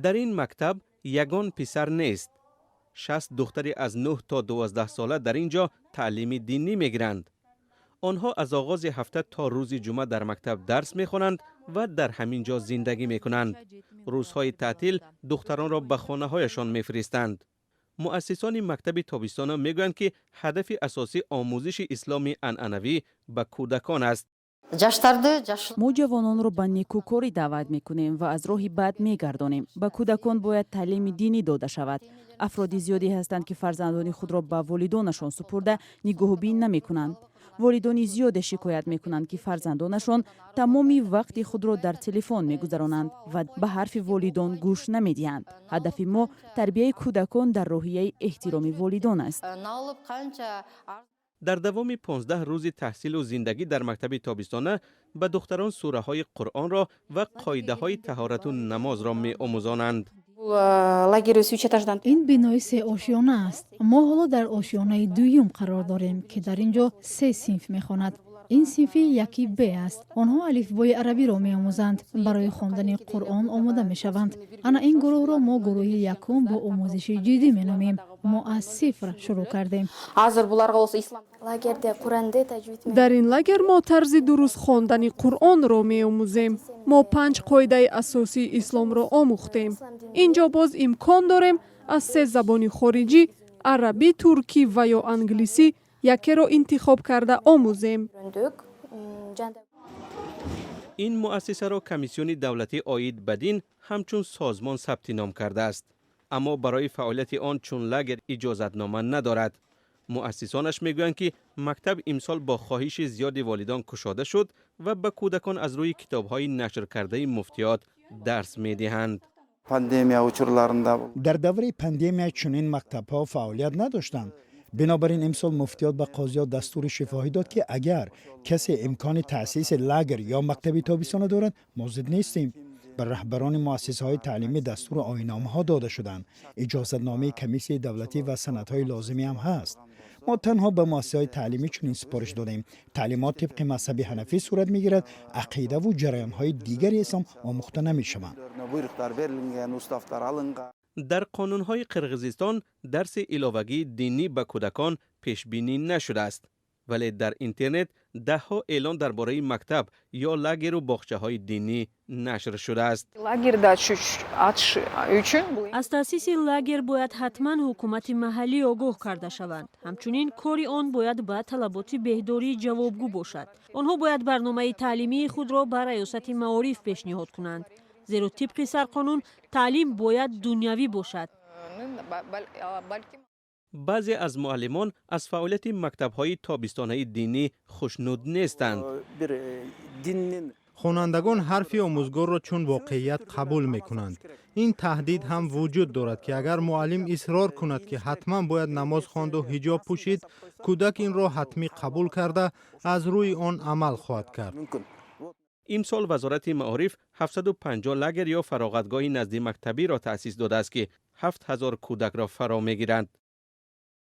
در این مکتب یگان پسر نیست. 60 دختری از 9 تا 12 ساله در اینجا تعلیم دینی میگیرند. آنها از آغاز هفته تا روز جمعه در مکتب درس میخوانند و در همین جا زندگی میکنند. روزهای تعطیل دختران را به خانه هایشان میفرستند. مؤسسان مکتب تابستانه میگویند که هدف اساسی آموزش اسلام عنعنوی به کودکان است. ما جوانان را به نیکوکاری دعوت میکنیم و از راهی بد میگردانیم. به کودکان باید تعلیم دینی داده شود. افراد زیادی هستند که فرزندان خود را به والدانشان سپرده نگاهبین نمیکنند. والدان زیاد شکایت میکنند که فرزندانشان تمامی وقت خود را در تلفن میگذرانند و به حرف والدان گوش نمیدهند. هدف ما تربیت کودکان در راهیه احترام والدان است. در دوام 15 روز تحصیل و زندگی در مکتب تابستانه به دختران سوره های قرآن را و قاعده های طهارت و نماز را می آموزانند. این بینای 3 آشیانه است. ما حالا در آشیانه دویم قرار داریم که در اینجا 3 صنف میخواند. این صنف یکی ب است. آنها الفبای عربی را میآموزند. برای خواندن قرآن آماده میشوند. انا این گروه را ما گروه یکم با آموزش جدی مینامیم. ما از صفر شروع کردیم. در این لاگر ما طرز درست خواندن قرآن را میآموزیم. ما 5 قاعده اساسی اسلام را آموختیم. اینجا باز امکان داریم از 3 زبان خارجی، عربی، ترکی و یا انگلیسی یکی را انتخاب کرده آموزیم. این مؤسسه را کمیسیون دولتی عاید به دین همچون سازمان ثبت نام کرده است، اما برای فعالیت آن چون لاگر اجازتنامه ندارد. مؤسسانش میگویند که مکتب امسال با خواهش زیاد والدان گشاده شد و به کودکان از روی کتاب‌های نشر کرده مفتیات درس میدهند. در دوره پاندمی چنین مکتب‌ها فعالیت نداشتند. بنابراین امسال مفتیات به قاضیان دستور شفاهی داد که اگر کسی امکان تأسیس لاگر یا مکتب تابستانه دارد ما ضد نیستیم. بر رهبران مؤسسه‌های تعلیمی دستور آیین‌نامه‌ها داده شدند. اجازتنامه کمیسیون دولتی و سندهای لازمی هم هست. ما تنها به مؤسسه‌های تعلیمی چنین سپارش دادیم. تعلیمات طبق مذهب حنفی صورت می‌گیرد. عقیده و جریان‌های دیگری اسلام آموخته نمی‌شوند. در قانون‌های قرقیزستان درس علاوگی دینی به کودکان پیش بینی نشده است، ولی در اینترنت ده‌ها اعلان درباره مکتب یا لاگر و باغچه‌های دینی نشر شده است. از تأسیس لاگر باید حتما حکومت محلی آگاه کرده شوند. همچنین کاری آن باید به طلبات بهداری جوابگو باشد. آنها باید برنامه تعلیمی خود را بر ریاست معارف پیشنهاد کنند. زیرا طبق سرقانون تعلیم باید دنیوی باشد. بعضی از معلمان از فعالیت مکتب‌های تابستانه دینی خوشنود نیستند. خوانندگان حرف آموزگار را چون واقعیت قبول می کنند. این تهدید هم وجود دارد که اگر معلم اصرار کند که حتما باید نماز خواند و حجاب پوشید، کودک این را حتمی قبول کرده از روی آن عمل خواهد کرد. امسال وزارت معارف 750 لاگر یا فراغتگاه نزد مکتبی را تأسیس داده است که 7000 کودک را فرا میگیرند.